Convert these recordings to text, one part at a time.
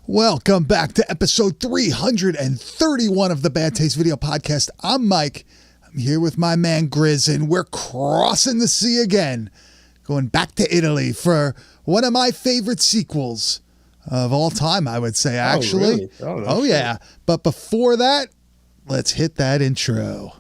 Welcome back to episode 331 of the Bad Taste Video Podcast. I'm Mike. I'm here with my man Grizz, and we're crossing the sea again, going back to Italy for one of my favorite sequels of all time, I would say, actually. Oh, really? Oh, yeah. But before that, let's hit that intro.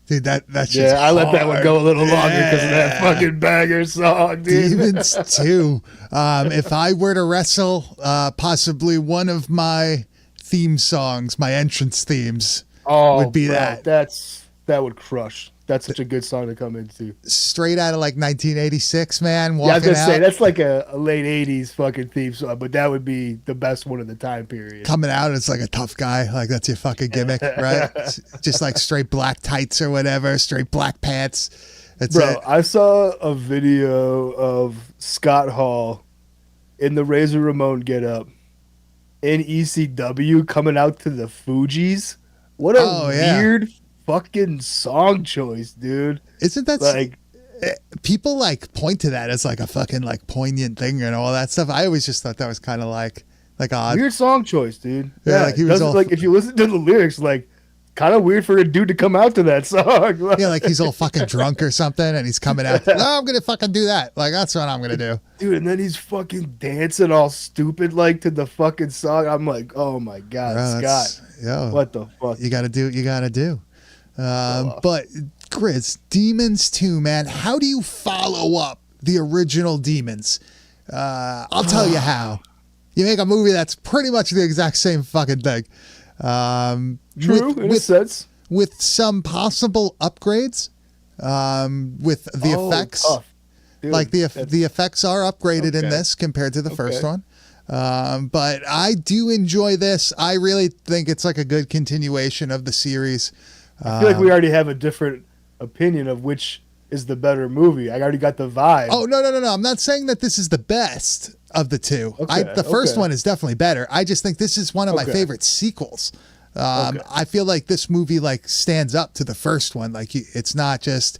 Dude, that's just I let that one go a little longer because of Yeah. that fucking banger song, dude. Demons 2. If I were to wrestle, possibly one of my theme songs, my entrance themes, would be bro, that. that would crush. That's such a good song to come into. Straight out of like 1986, man. Yeah, I was Walking gonna say out, that's like a late '80s fucking theme song, but that would be the best one of the time period. coming out, it's like a tough guy. Like that's your fucking gimmick, right? It's just like straight black tights or whatever, straight black pants. That's Bro, it. I saw a video of Scott Hall in the Razor Ramon getup in ECW coming out to the Fugees. What a Oh, yeah. weird fucking song choice, dude. Isn't that Like, people like point to that as like a fucking like poignant thing and all that stuff? I always just thought that was kind of like odd. weird song choice, dude. Yeah, like he was doesn't- all- like if you listen to the lyrics, like kind of weird for a dude to come out to that song. Yeah, like he's all fucking drunk or something, and he's coming out. No, I'm gonna fucking do that. Like that's what I'm gonna do. Dude, and then he's fucking dancing all stupid like to the fucking song. I'm like, oh my god, Bro, that's- Scott, yo, what the fuck? you gotta do what you gotta do. But Grizz, Demons 2, man. How do you follow up the original Demons? I'll tell you how. You make a movie that's pretty much the exact same fucking thing. True, in a sense. with some possible upgrades. With the effects. Tough. Dude, Like the that's- effects are upgraded in Okay. this compared to the first Okay. one. But I do enjoy this. I really think it's like a good continuation of the series. I feel like we already have a different opinion of which is the better movie. I already got the vibe. Oh, no. I'm not saying that this is the best of the two. Okay, The first okay. one is definitely better. I just think this is one of my Okay. favorite sequels. Okay. I feel like this movie like stands up to the first one. Like it's not just,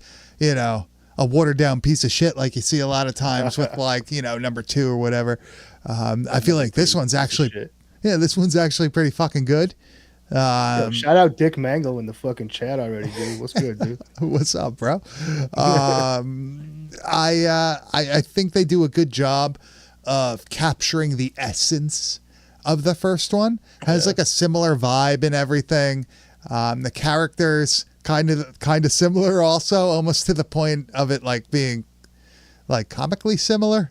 a watered down piece of shit like you see a lot of times with like, number 2 or whatever. I feel like this one's actually, Shit. this one's actually pretty fucking good. Yo, shout out Dick Mangle in the fucking chat already, dude. What's good, dude? What's up, bro? I think they do a good job of capturing the essence of the first one. Has like a similar vibe and everything. The characters kind of similar also, almost to the point of it like being like comically similar.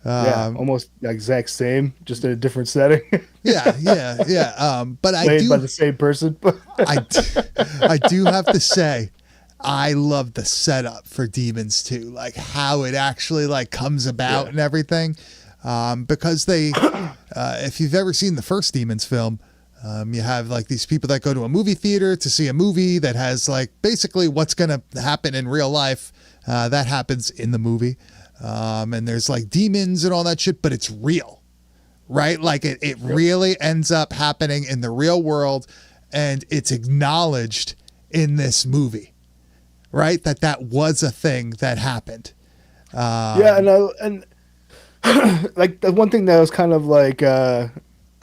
Yeah, almost the exact same, just in a different setting. Yeah. But I Played by do the same person. I do have to say, I love the setup for Demons 2, like how it actually like comes about and everything. Because they, if you've ever seen the first Demons film, you have like these people that go to a movie theater to see a movie that has like basically what's going to happen in real life. That happens in the movie. And there's like demons and all that shit, but it's real. Right? Like it really ends up happening in the real world, and it's acknowledged in this movie, right? That was a thing that happened. Yeah, and Like the one thing that was kind of like I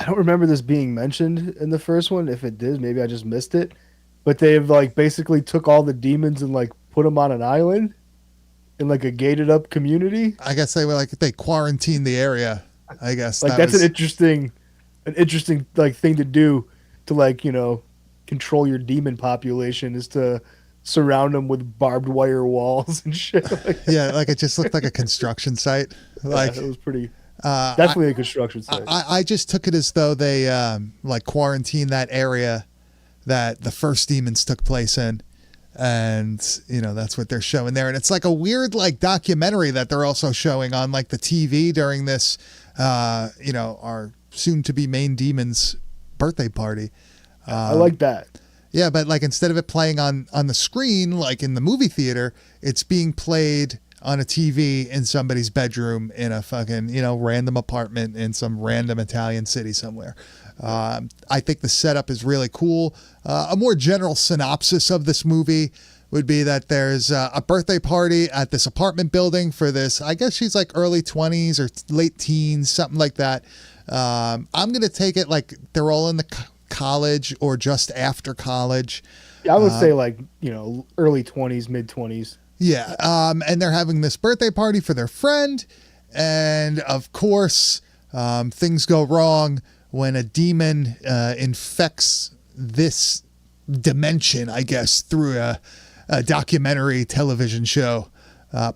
don't remember this being mentioned in the first one. If it did, maybe I just missed it. But they've like basically took all the demons and like put them on an island in like a gated up community. I guess they were like they quarantined the area. I guess Like that's an interesting like thing to do to like control your demon population is to surround them with barbed wire walls and shit. Like yeah, like it just looked like a construction site. Like it was pretty I, definitely a construction site. I just took it as though they like quarantined that area that the first demons took place in, and that's what they're showing there. And it's like a weird like documentary that they're also showing on like the TV during this our soon to be main demon's birthday party. I like that. Yeah, but like instead of it playing on the screen like in the movie theater, it's being played on a TV in somebody's bedroom in a fucking random apartment in some random Italian city somewhere. I think the setup is really cool. A more general synopsis of this movie would be that there's a birthday party at this apartment building for this. I guess she's like early 20s or late teens, something like that. I'm going to take it like they're all in the college or just after college. I would say like, early 20s, mid 20s. Yeah. And they're having this birthday party for their friend. And of course, things go wrong when a demon infects this dimension, I guess, through a documentary television show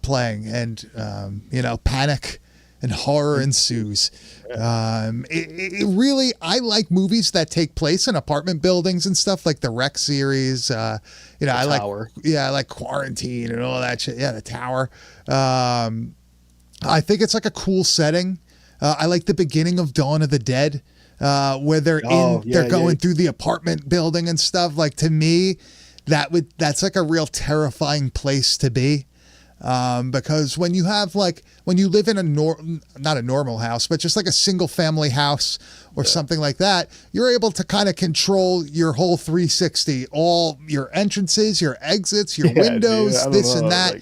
playing. And, panic and horror ensues. It really, I like movies that take place in apartment buildings and stuff like the Rec series. I like Quarantine and all that shit. Yeah, The Tower. I think it's like a cool setting. I like the beginning of Dawn of the Dead, where they're going through the apartment building and stuff. Like to me, that's like a real terrifying place to be. Because when you live in not a normal house, but just like a single family house or something like that, you're able to kind of control your whole 360, all your entrances, your exits, your windows, this and that,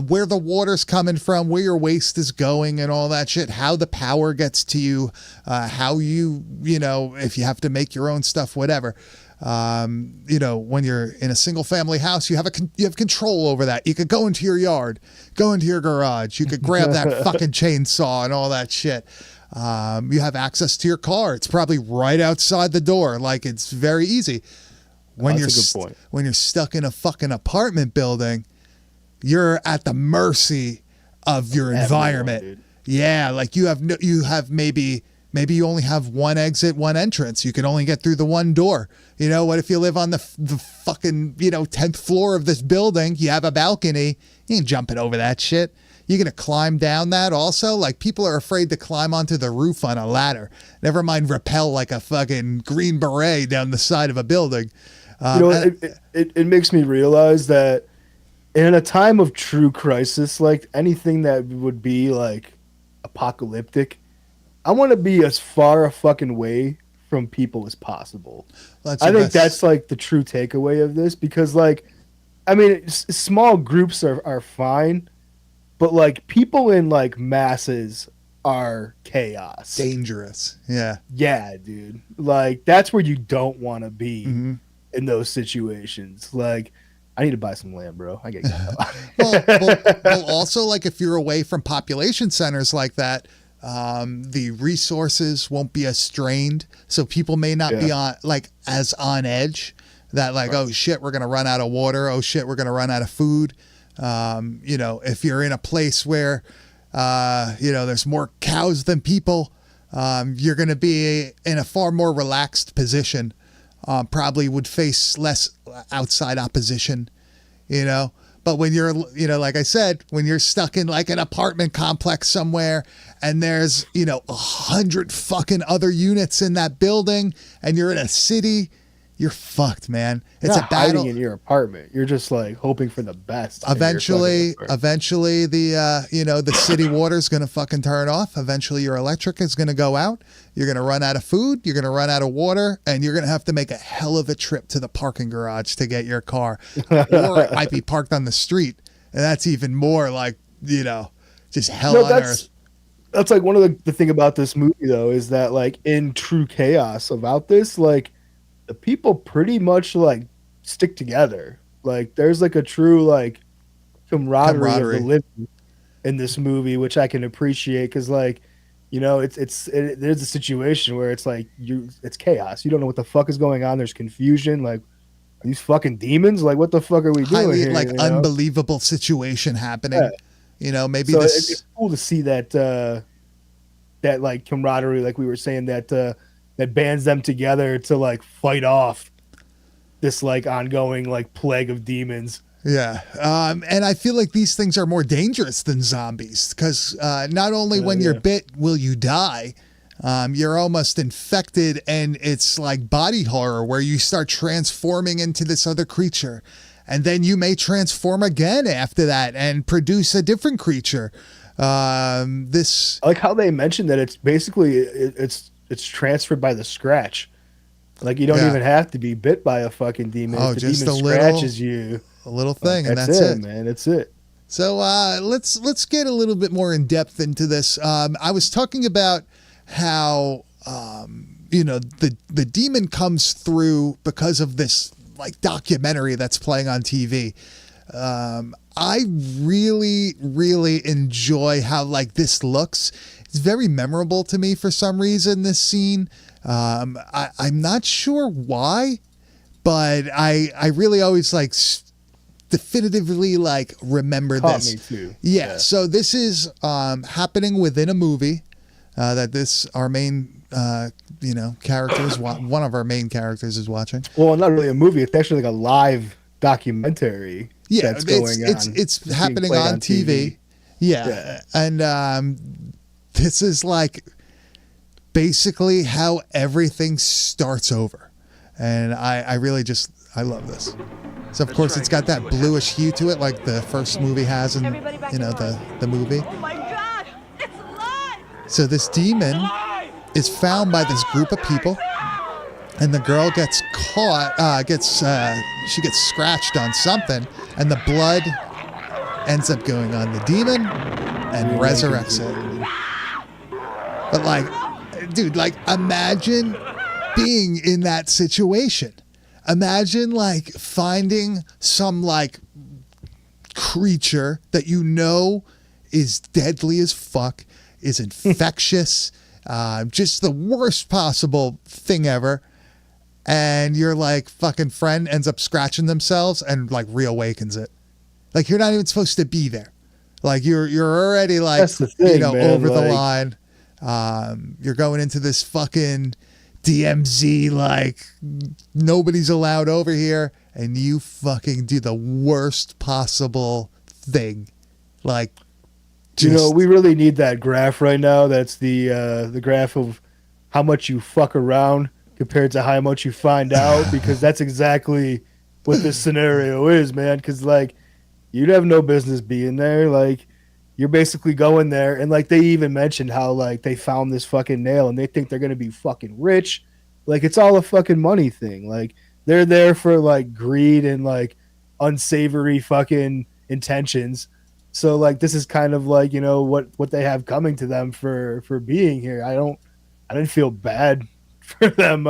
where the water's coming from, where your waste is going and all that shit, how the power gets to you, how you if you have to make your own stuff, whatever. When you're in a single family house, you have control over that. You could go into your yard, go into your garage. You could grab that fucking chainsaw and all that shit. You have access to your car. It's probably right outside the door. Like it's very easy. When That's a good point. When you're stuck in a fucking apartment building, you're at the mercy of your environment. Dude. Yeah. Like you have maybe you only have one exit, one entrance. You can only get through the one door. What if you live on the fucking, 10th floor of this building? You have a balcony. You ain't jumping over that shit. You're going to climb down that also? Like people are afraid to climb onto the roof on a ladder. Never mind rappel like a fucking Green Beret down the side of a building. It makes me realize that in a time of true crisis, like anything that would be like apocalyptic, I want to be as far a fucking way from people as possible. I think that's like the true takeaway of this because small groups are fine, but like people in like masses are chaos. Dangerous. Yeah. Yeah, dude. Like that's where you don't want to be in those situations. Like I need to buy some land, bro. I get well, also like if you're away from population centers like that, the resources won't be as strained, so people may not be as on edge that like, oh shit, we're gonna run out of water, oh shit, we're gonna run out of food. If you're in a place where there's more cows than people, you're gonna be in a far more relaxed position, probably would face less outside opposition, But when you're, like I said, when you're stuck in like an apartment complex somewhere and there's, 100 fucking other units in that building and you're in a city, you're fucked, man. It's not a battle. Hiding in your apartment. You're just like hoping for the best. Eventually the city water's going to fucking turn off. Eventually your electric is going to go out. You're going to run out of food. You're going to run out of water, and you're going to have to make a hell of a trip to the parking garage to get your car, or it might be parked on the street. And that's even more like, just hell on earth. That's like one of the thing about this movie though is that like in true chaos about this, like the people pretty much like stick together. Like there's like a true like camaraderie of the Camaraderie. living in this movie, which I can appreciate because like there's a situation where it's like it's chaos. You don't know what the fuck is going on. There's confusion. Like are these fucking demons? Like what the fuck are we doing Highly here? like You know? unbelievable situation Yeah. happening. You know, maybe So this. it's cool to see that that like camaraderie, like we were saying, that bands them together to like fight off this like ongoing like plague of demons. Yeah. And I feel like these things are more dangerous than zombies because not only when you're Yeah. bit will you die, you're almost infected, and it's like body horror where you start transforming into this other creature. And then you may transform again after that and produce a different creature. This, I like how they mentioned that it's basically it's transferred by the scratch. Like you don't yeah. even have to be bit by a fucking demon. Oh, If the just demon a little, scratches you, a little like, thing, and that's that's it, it. man. That's it. So let's get a little bit more in depth into this. I was talking about how the demon comes through because of this like documentary that's playing on TV. I really enjoy how like this looks. It's very memorable to me for some reason. This scene, I'm not sure why, but I really always like definitively like remember Caught this. me too. Yeah. So this is happening within a movie that this our main character is one of our main characters is watching. Well, not really a movie. It's actually like a live documentary Yeah, that's going on. it's being happening played on TV. Yeah. Yeah. And this is like basically how everything starts over. And I really just I love this. So of course it's got that bluish hue to it like the first movie has in the movie. Oh my god! It's alive! So this demon is found by this group of people, and the girl gets caught, she gets scratched on something, and the blood ends up going on the demon and resurrects it. But like, dude, like imagine being in that situation. Imagine like finding some like creature that you know is deadly as fuck, is infectious, just the worst possible thing ever. And your like fucking friend ends up scratching themselves and like reawakens it. Like you're not even supposed to be there. Like you're already like That's the thing, man, over the like- line. You're going into this fucking DMZ like nobody's allowed over here, and you fucking do the worst possible thing. Like just, we really need that graph right now. That's the graph of how much you fuck around compared to how much you find out, because that's exactly what this scenario is, man. Because like you'd have no business being there. Like you're basically going there, and like they even mentioned how like they found this fucking nail, and they think they're gonna be fucking rich. Like it's all a fucking money thing. Like they're there for like greed and like unsavory fucking intentions. So like this is kind of like what they have coming to them for being here. I didn't feel bad for them,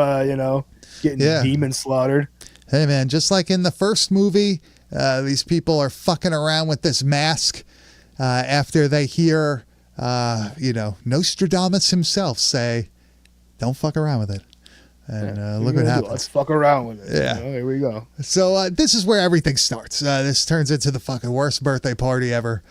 getting Yeah. demon slaughtered. hey man, just like in the first movie, these people are fucking around with this mask after they hear, Nostradamus himself say, "Don't fuck around with it." And look what happens. Let's fuck around with it. Yeah. Here we go. So this is where everything starts. This turns into the fucking worst birthday party ever.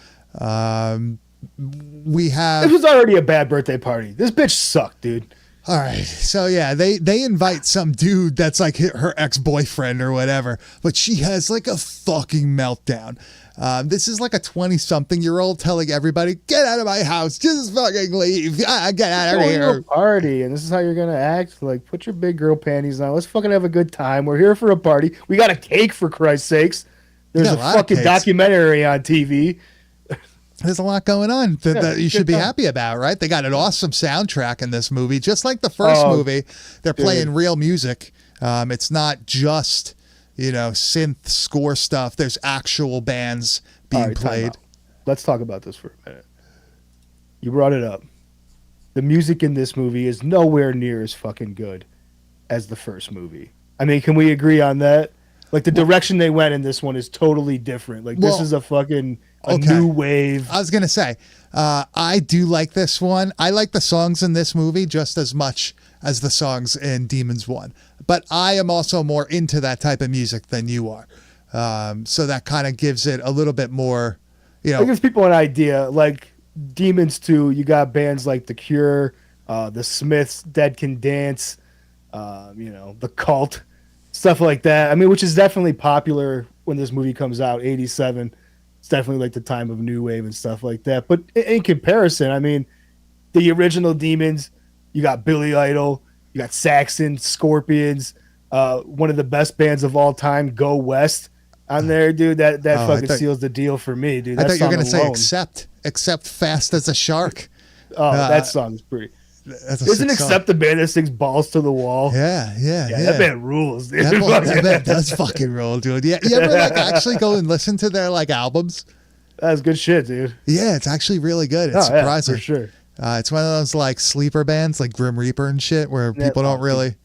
We have This was already a bad birthday party. This bitch sucked, dude. all right. So yeah, they invite some dude that's like her ex-boyfriend or whatever, but she has like a fucking meltdown. This is like a 20-something-year-old telling everybody, "Get out of my house, just fucking leave, get out of Going to a here." party, and this is how you're gonna act. Like, put your big girl panties on. Let's fucking have a good time. We're here for a party. We got a cake, for Christ's sakes. There's got a a lot of fucking cakes. documentary on TV. There's a lot going on that you should be good time. happy about, right? They got an awesome soundtrack in this movie, just like the first Oh, movie. They're dude. playing real music. It's not just synth score stuff. There's actual bands being All right, time played. out. Let's talk about this for a minute. You brought it up. the music in this movie is nowhere near as fucking good as the first movie. I mean, can we agree on that? Like the direction they went in this one is totally different. Like this is a fucking new wave. I was gonna say, I do like this one. I like the songs in this movie just as much as the songs in Demons 1. But I am also more into that type of music than you are. So that kind of gives it a little bit more, you know. It gives people an idea. Like Demons 2, you got bands like The Cure, The Smiths, Dead Can Dance, The Cult, stuff like that. I mean, which is definitely popular when this movie comes out, 87. It's definitely like the time of new wave and stuff like that. But in comparison, I mean, the original Demons, you got Billy Idol, you got Saxon, Scorpions, one of the best bands of all time, Go West, on there, dude. That fucking seals the deal for me, dude. I thought you were gonna say except Fast as a Shark. Oh, that song is pretty. Isn't Accept the band that sings Balls to the Wall? Yeah. That band rules, dude. That band does fucking roll, dude. Yeah, you ever like actually go and listen to their like albums? That's good shit, dude. Yeah, it's actually really good. It's surprising. For sure. It's one of those like sleeper bands like Grim Reaper and shit where people don't really,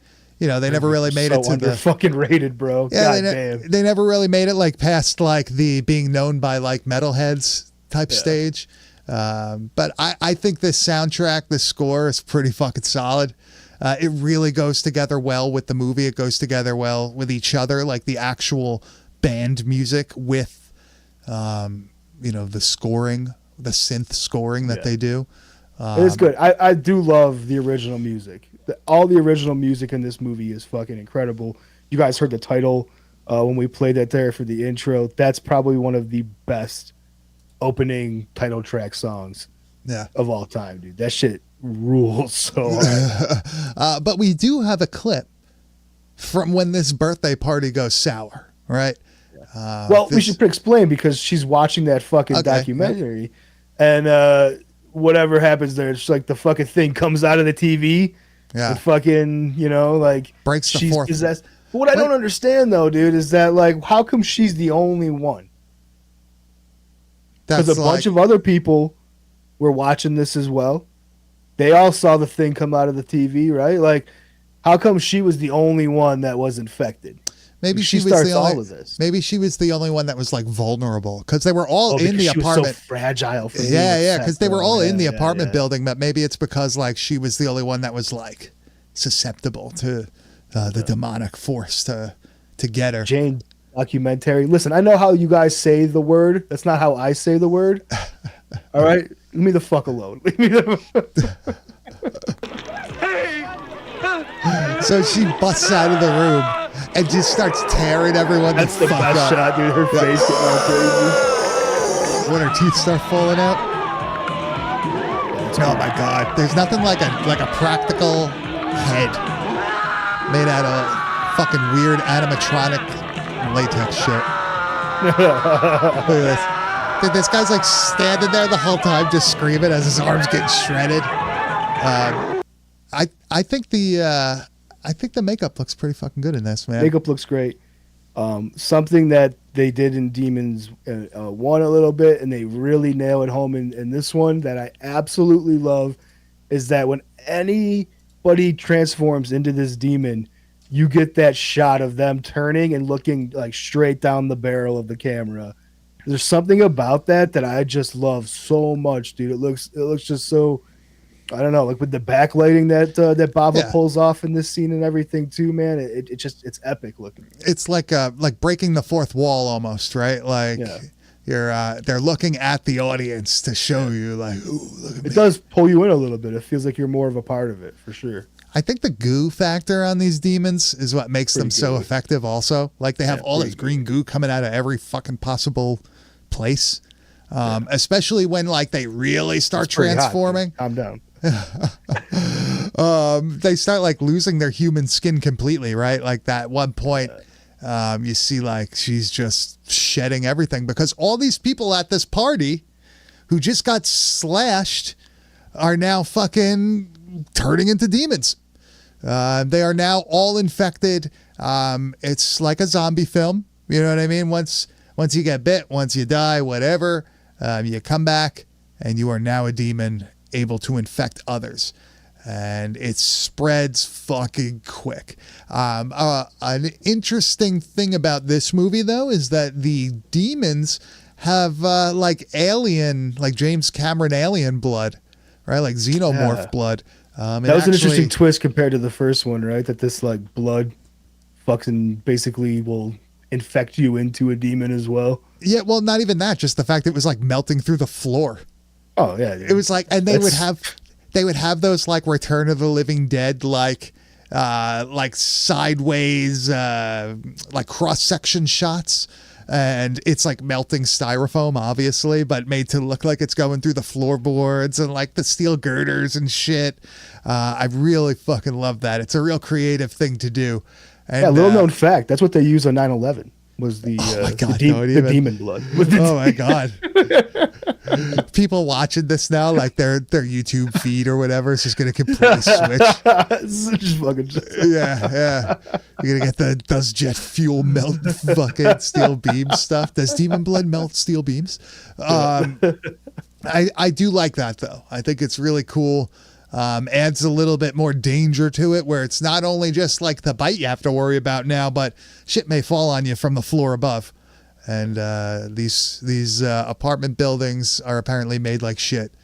they never really made it to the fucking rated, bro. Yeah, they never really made it like past like the being known by like metalheads type stage. But I think this soundtrack, this score is pretty fucking solid. It really goes together well with the movie. It goes together well with each other, like the actual band music with, the scoring, the synth scoring that they do. It is good. I do love the original music. All the original music in this movie is fucking incredible. You guys heard the title when we played that there for the intro. That's probably one of the best opening title track songs of all time, dude. That shit rules so hard. But we do have a clip from when this birthday party goes sour, right? We should explain because she's watching that fucking documentary and whatever happens there, it's like the fucking thing comes out of the TV and fucking, breaks the she's fourth. Possessed. But what I don't understand though, dude, is that like, how come she's the only one? Because a bunch of other people were watching this as well. They all saw the thing come out of the TV, right? Like, how come she was the only one that was infected? Maybe she was the only. All of this. Maybe she was the only one that was like vulnerable because they were all in the apartment. Was so fragile. Because they were all in the apartment building. But maybe it's because like she was the only one that was like susceptible to the demonic force to get her. Jane documentary. Listen, I know how you guys say the word. That's not how I say the word. All right, leave me the fuck alone. Leave me So she busts out of the room and just starts tearing everyone. That's the best up. shot, dude. Her face getting all crazy. When her teeth start falling out. Oh my god! There's nothing like a practical head made out of fucking weird animatronic latex shit. Look at this. Dude, this guy's like standing there the whole time just screaming as his arms getting shredded. I think the makeup looks pretty fucking good in this, man. Makeup looks great. Something that they did in Demons 1 a little bit, and they really nail it home in this one that I absolutely love, is that when anybody transforms into this demon, you get that shot of them turning and looking like straight down the barrel of the camera. There's something about that I just love so much, dude. It looks just so, I don't know, like with the backlighting that Bava pulls off in this scene and everything too, man. It's epic looking. It's like breaking the fourth wall almost, right? Like they're looking at the audience to show you like, ooh, look at me. It does pull you in a little bit. It feels like you're more of a part of it for sure. I think the goo factor on these demons is what makes them so effective also. Like they have all this green goo coming out of every fucking possible place. Especially when like they really start transforming. I'm down. They start like losing their human skin completely, right? Like that one point you see like she's just shedding everything because all these people at this party who just got slashed are now fucking turning into demons. They are now all infected. It's like a zombie film. You know what I mean? Once you get bit, once you die, whatever, you come back and you are now a demon able to infect others. And it spreads fucking quick. An interesting thing about this movie, though, is that the demons have like alien, like James Cameron alien blood, right? Like xenomorph blood. That was an interesting twist compared to the first one, right? That this like blood fucking basically will infect you into a demon as well. Yeah, well, not even that. Just the fact it was like melting through the floor. Oh yeah, dude. It was like, and they would have those like Return of the Living Dead like sideways like cross section shots, and it's like melting styrofoam, obviously, but made to look like it's going through the floorboards and like the steel girders and shit. I really fucking love that. It's a real creative thing to do. And, yeah, little known fact. That's what they used on 9/11. Was the the demon blood. Oh my god! People watching this now, like their YouTube feed or whatever, is just gonna completely switch. Just fucking yeah. You're gonna get the does jet fuel melt fucking steel beams stuff? Does demon blood melt steel beams? I do like that though. I think it's really cool. Adds a little bit more danger to it, where it's not only just like the bite you have to worry about now, but shit may fall on you from the floor above. And these apartment buildings are apparently made like shit.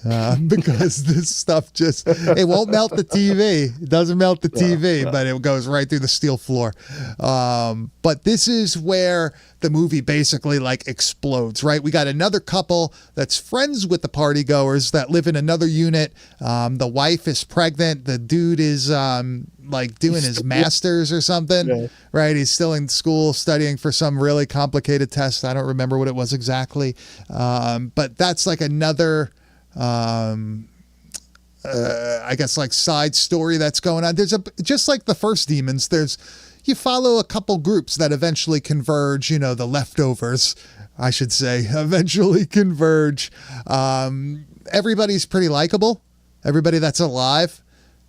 Because this stuff just, it won't melt the TV. It doesn't melt the TV, but it goes right through the steel floor. But this is where the movie basically like explodes, right? We got another couple that's friends with the party goers that live in another unit. The wife is pregnant. The dude is like doing his master's or something, right? He's still in school studying for some really complicated test. I don't remember what it was exactly. But that's like another... I guess like side story that's going on. There's just like the first Demons, you follow a couple groups that eventually converge, the leftovers, I should say, eventually converge. Everybody's pretty likable, everybody that's alive.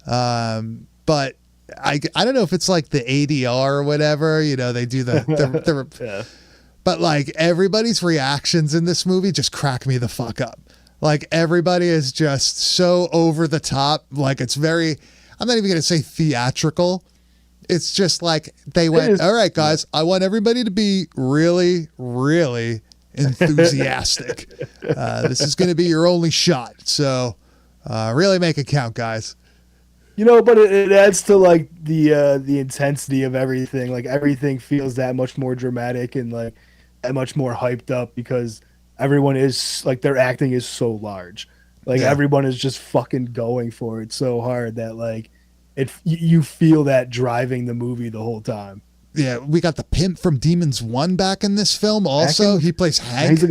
But I don't know if it's like the ADR or whatever, they do the yeah. But like everybody's reactions in this movie just crack me the fuck up. Like everybody is just so over the top. Like it's very, I'm not even going to say theatrical. It's just like they went, all right, guys, I want everybody to be really, really enthusiastic. This is going to be your only shot. So really make it count, guys. But it adds to like the intensity of everything. Like everything feels that much more dramatic and like that much more hyped up because everyone is like their acting is so large. Like everyone is just fucking going for it so hard that like you feel that driving the movie the whole time. Yeah, we got the pimp from Demons 1 back in this film. Also, he plays Hank. He's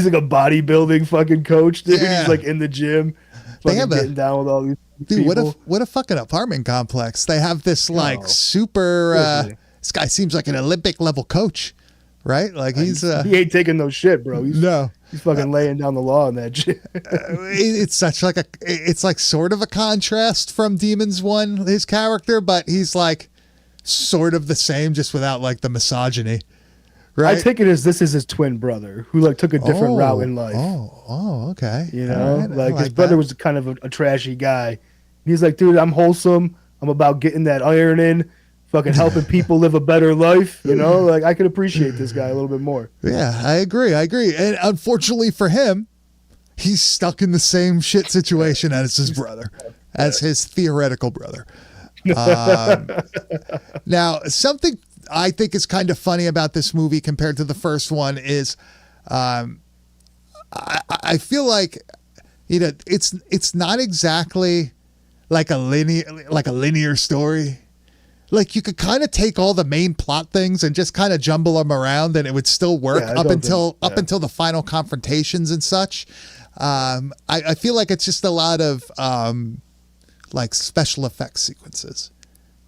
like a bodybuilding fucking coach, dude. Yeah. He's like in the gym, getting down with all these people. What a fucking apartment complex. They have this like super. This guy seems like an Olympic level coach. Right? Like he ain't taking no shit, bro. He's fucking laying down the law in that shit. It's such like it's like sort of a contrast from Demons 1, his character, but he's like sort of the same, just without like the misogyny. Right? I take it as this is his twin brother who like took a different route in life. Oh, okay. Right. Like his brother was kind of a trashy guy. He's like, dude, I'm wholesome. I'm about getting that iron in. Fucking helping people live a better life, like I could appreciate this guy a little bit more. Yeah, I agree. And unfortunately for him, he's stuck in the same shit situation as his brother, as his theoretical brother. Now, something I think is kind of funny about this movie compared to the first one is, I feel like, it's not exactly like a linear story. Like you could kind of take all the main plot things and just kind of jumble them around and it would still work up until the final confrontations and such. I feel like it's just a lot of like special effects sequences.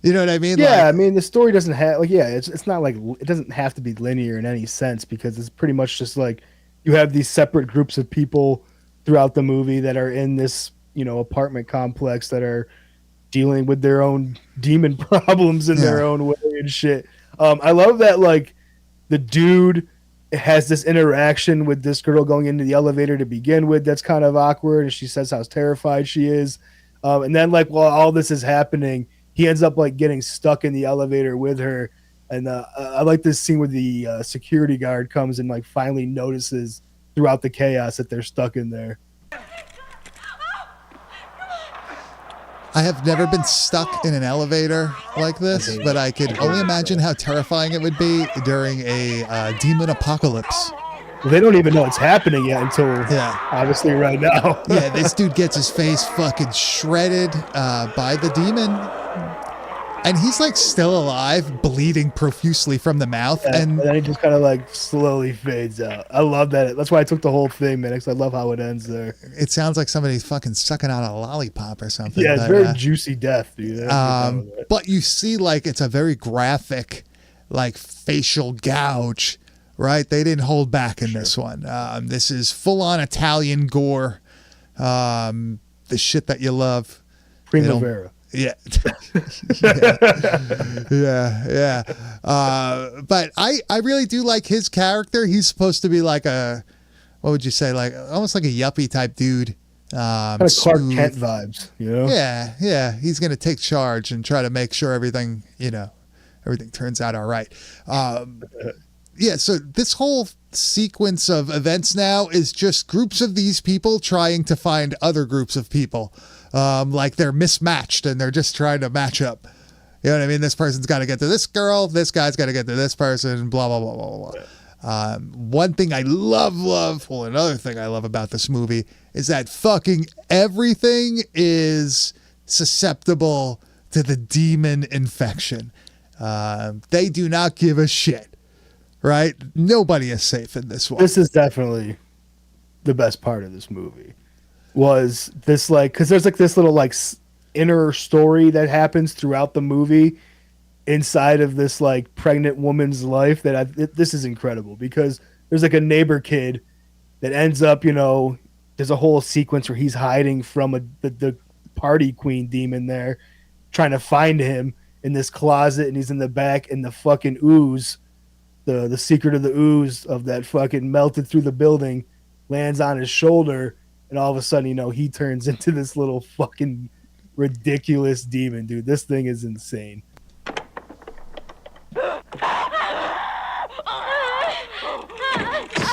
You know what I mean? Yeah, I mean the story doesn't have it's not like it doesn't have to be linear in any sense because it's pretty much just like you have these separate groups of people throughout the movie that are in this, apartment complex that are dealing with their own demon problems in their own way and shit. I love that like the dude has this interaction with this girl going into the elevator to begin with. That's kind of awkward. And she says how terrified she is. And then like, while all this is happening, he ends up like getting stuck in the elevator with her. And I like this scene where the security guard comes and like finally notices throughout the chaos that they're stuck in there. I have never been stuck in an elevator like this, but I could only imagine how terrifying it would be during a demon apocalypse. Well, they don't even know it's happening yet until obviously right now. Yeah, this dude gets his face fucking shredded by the demon. And he's like still alive, bleeding profusely from the mouth. And then he just kind of like slowly fades out. I love that. That's why I took the whole thing, man, because I love how it ends there. It sounds like somebody's fucking sucking out a lollipop or something. Yeah, it's very juicy death, dude. But you see, like, it's a very graphic, like, facial gouge, right? They didn't hold back in this one. This is full-on Italian gore. The shit that you love. Primavera. Yeah. yeah. But I really do like his character. He's supposed to be like what would you say? Like almost like a yuppie type dude. Kind of Clark Kent vibes, you know? Yeah. He's going to take charge and try to make sure everything turns out all right. Yeah, so this whole sequence of events now is just groups of these people trying to find other groups of people. Like they're mismatched and they're just trying to match up. You know what I mean? This person's got to get to this girl. This guy's got to get to this person, blah, blah, blah, blah, blah. One thing I love, well, another thing I love about this movie is that fucking everything is susceptible to the demon infection. They do not give a shit, right? Nobody is safe in this one. This is definitely the best part of this movie. Was this like, because there's like this little like inner story that happens throughout the movie inside of this like pregnant woman's life this is incredible, because there's like a neighbor kid that ends up, there's a whole sequence where he's hiding from the party queen demon there, trying to find him in this closet, and he's in the back, and the fucking ooze, the secret of the ooze of that fucking melted through the building lands on his shoulder. And all of a sudden, he turns into this little fucking ridiculous demon, dude. This thing is insane.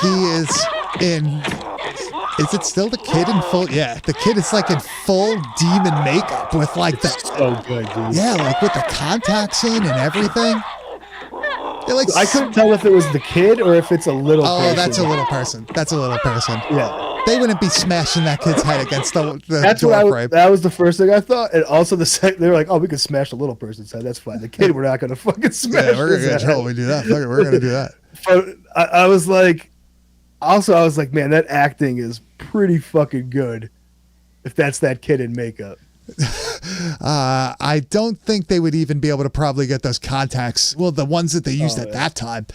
He is in... Is it still the kid in full... Yeah, the kid is like in full demon makeup with like the... So good, dude. Yeah, like with the contacts in and everything. Like, I couldn't tell if it was the kid or if it's a little person. Oh, that's a little person. That's a little person. Yeah. They wouldn't be smashing that kid's head against the That's door frame. That was the first thing I thought. And also they were like, oh, we could smash a little person's head. That's fine. The kid, we're not going to fucking smash. Yeah, we're going to get in trouble when we do that. Fuck it, we're going to do that. But I was like, man, that acting is pretty fucking good if that's that kid in makeup. I don't think they would even be able to probably get those contacts. Well, the ones that they used at that time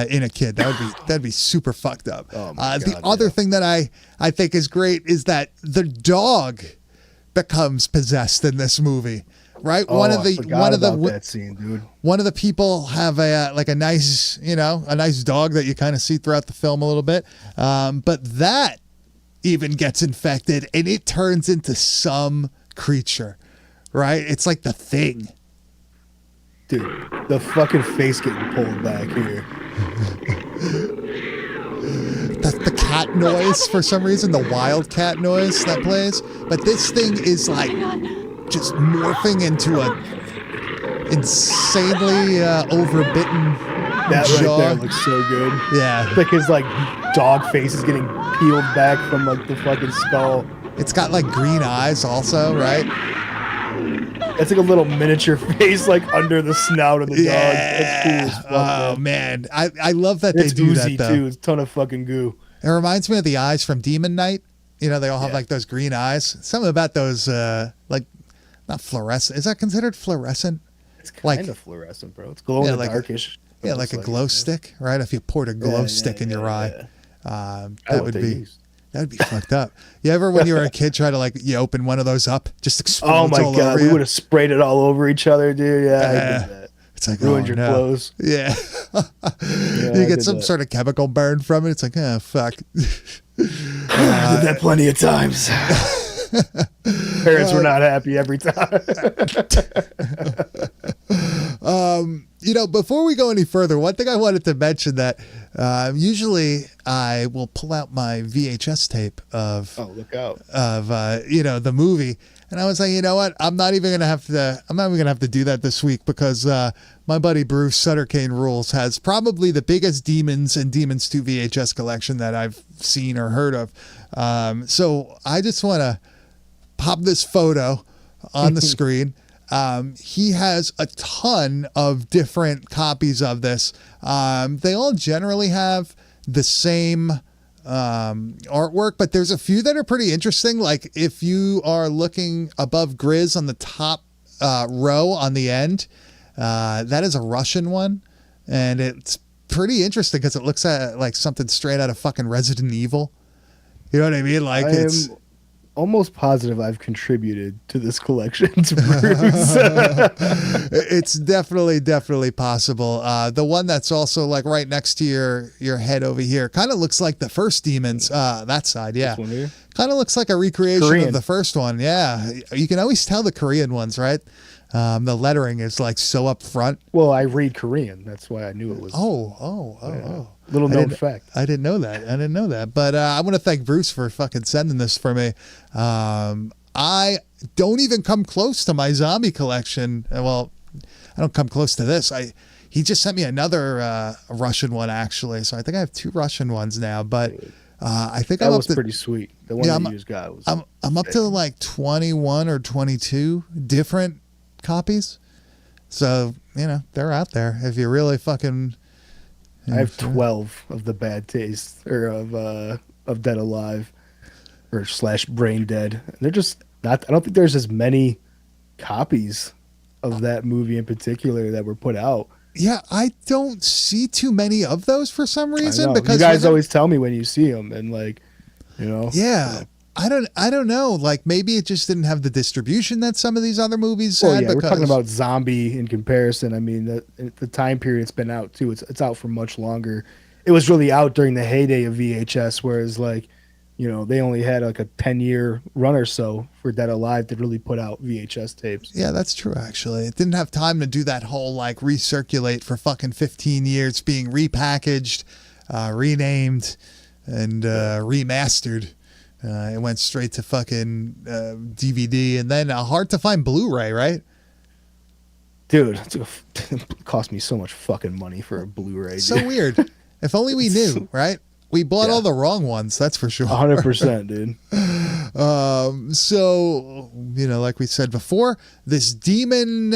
in a kid, that'd be super fucked up. Oh my God, the other thing that I think is great is that the dog becomes possessed in this movie. Right, one of that scene, dude. One of the people have a nice, a nice dog that you kind of see throughout the film a little bit, but that even gets infected and it turns into some creature, right? It's like the Thing. Dude, the fucking face getting pulled back here. The cat noise, for some reason, the wild cat noise that plays. But this thing is like just morphing into a insanely overbitten That jaw. right there looks so good. Yeah. It's like his dog face is getting peeled back from like the fucking skull. It's got like green eyes also, right? It's like a little miniature face like under the snout of the dog. It's cool as fuck, man. I love that it's they do oozy that though. too. It's a ton of fucking goo. It reminds me of the eyes from Demon Knight. They all have like those green eyes. Something about those like not fluorescent. Is that considered fluorescent? It's kind of fluorescent, bro. It's glowing in the darkish. Yeah, like a glow stick, right? If you poured a glow stick in your eye, that would be fucked up. You ever, when you were a kid, try to you open one of those up, just explodes all over you? We would have sprayed it all over each other, dude. Yeah, I did that. It's like, Ruined oh, your no. clothes. Yeah. Yeah, You I get did some that. sort of chemical burn from it. It's like, oh, fuck. I did that plenty of times. Parents were not happy every time. Before we go any further, one thing I wanted to mention that usually I will pull out my VHS tape of Oh, look out. the movie, and I was like, you know what, I'm not even gonna have to do that this week because my buddy Bruce Sutter Kane Rules has probably the biggest Demons and Demons 2 VHS collection that I've seen or heard of. So I just want to pop this photo on the screen. He has a ton of different copies of this. They all generally have the same artwork, but there's a few that are pretty interesting. Like if you are looking above Grizz on the top row on the end, that is a Russian one, and it's pretty interesting because it looks at like something straight out of fucking Resident Evil. You know what I mean? Like it's almost positive I've contributed to this collection to Bruce. it's definitely possible. The one that's also like right next to your head over here kind of looks like the first Demons. That side, yeah, kind of looks like a recreation Korean. of the first one. Yeah, you can always tell the Korean ones, right? The lettering is like so up front. Well, I read Korean. That's why I knew it was. Oh. Little known fact. I didn't know that. But I want to thank Bruce for fucking sending this for me. I don't even come close to my zombie collection. Well, I don't come close to this. He just sent me another Russian one, actually. So I think I have 2 Russian ones now. But I think that I'm was up to, pretty sweet. The one that you just got was. I'm up to like 21 or 22 different copies. So, they're out there. If you really fucking... I have 12 of the Bad Taste or of Dead Alive or / Brain Dead. And they're just not. I don't think there's as many copies of that movie in particular that were put out. Yeah, I don't see too many of those for some reason. I know. Because you guys always tell me when you see them, and like, Yeah. I don't know. Like maybe it just didn't have the distribution that some of these other movies Well, had. yeah, we're talking about Zombie in comparison. I mean, the time period it's been out too. It's out for much longer. It was really out during the heyday of VHS, whereas like, they only had like a 10-year run or so for Dead Alive to really put out VHS tapes. Yeah, that's true. Actually, it didn't have time to do that whole like recirculate for fucking 15 years, being repackaged, renamed, and remastered. It went straight to fucking DVD and then hard to find Blu-ray, right? Dude, it cost me so much fucking money for a Blu-ray. So dude. weird. If only we knew, right? We bought all the wrong ones, that's for sure. 100%, dude. So, like we said before, this demon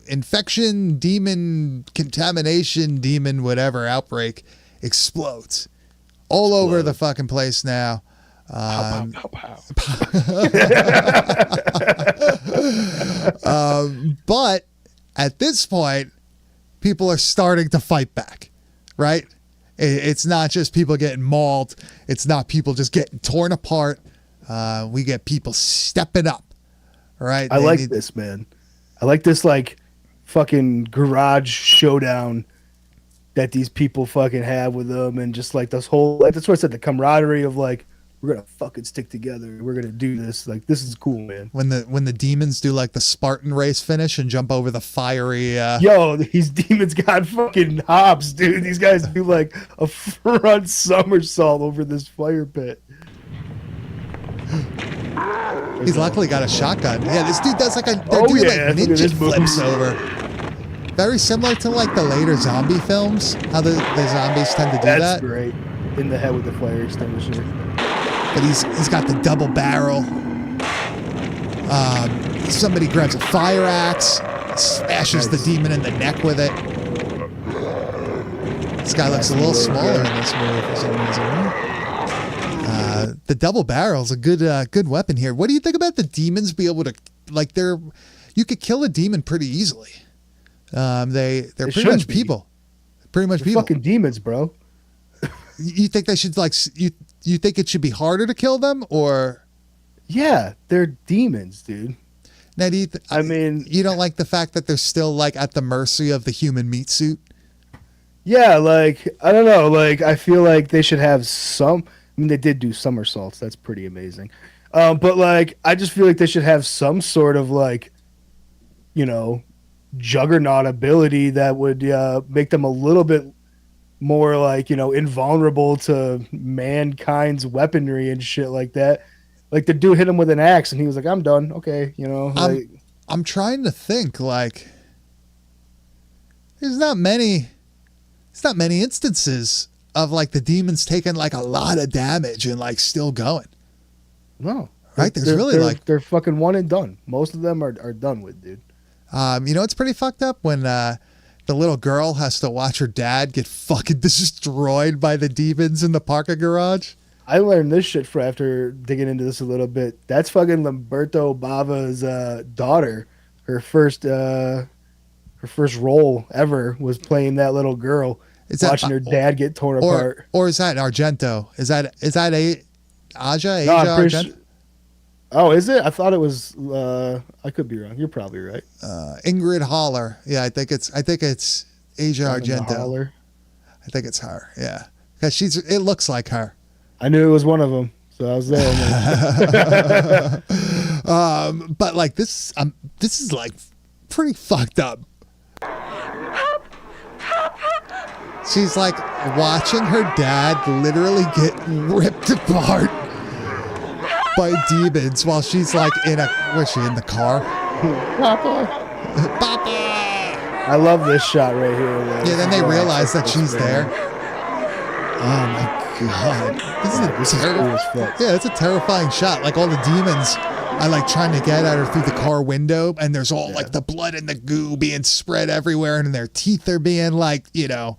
infection, demon contamination, demon whatever outbreak explodes all over the fucking place now. Pow, pow, pow, But at this point, people are starting to fight back, right? It's not just people getting mauled. It's not people just getting torn apart. We get people stepping up, right? I like this, man. I like this, like, fucking garage showdown that these people fucking have with them, and just like this whole, like, that's what I said, the camaraderie of like, we're gonna fucking stick together. We're gonna do this. Like, this is cool, man. When the demons do like the Spartan race finish and jump over the fiery. Yo, these demons got fucking hops, dude. These guys do like a front somersault over this fire pit. He's luckily got a shotgun. Yeah, this dude does like they're doing like ninja flips over. Very similar to like the later zombie films, how the zombies tend to do that. That's great. In the head with the fire extinguisher. But he's got the double barrel. Somebody grabs a fire axe, smashes the demon in the neck with it. This guy looks a little smaller in this movie for some reason. Right? The double barrel is a good weapon here. What do you think about the demons be able to like you could kill a demon pretty easily. They're pretty much people. Pretty much people. Fucking demons, bro. You think they should like you think it should be harder to kill them or? Yeah, they're demons, dude. Now, I mean, you don't like the fact that they're still like at the mercy of the human meat suit? yeah, like I don't know, like I feel like they should have some. I mean, they did do somersaults. That's pretty amazing. But like, I just feel like they should have some sort of like, you know, juggernaut ability that would make them a little bit more like, you know, invulnerable to mankind's weaponry and shit like that. Like the dude hit him with an axe and he was like, I'm done. Okay, you know, like I'm trying to think, like, there's not many instances of like the demons taking like a lot of damage and like still going. no. Right? They're fucking one and done. Most of them are done with, dude. You know, it's pretty fucked up when the little girl has to watch her dad get fucking destroyed by the demons in the parking garage. I learned this shit after digging into this a little bit. That's fucking Lamberto Bava's daughter. Her first role ever was playing that little girl, watching her dad get torn apart. Or is that Argento? Is that Asia No, I'm pretty Argento? Oh, is it? I thought it was. I could be wrong. You're probably right. Ingrid Haller. Yeah, I think it's Asia Argento. Holler. I think it's her. Yeah, because it looks like her. I knew it was one of them, so I was there. But like this is like pretty fucked up. She's like watching her dad literally get ripped apart by demons while she's like was she in the car? Papa. I love this shot right here. Yeah, then they realize that she's there. Oh my god. This is terrible. Yeah, it's a terrifying shot. Like all the demons are like trying to get at her through the car window, and there's all like the blood and the goo being spread everywhere, and their teeth are being like, you know,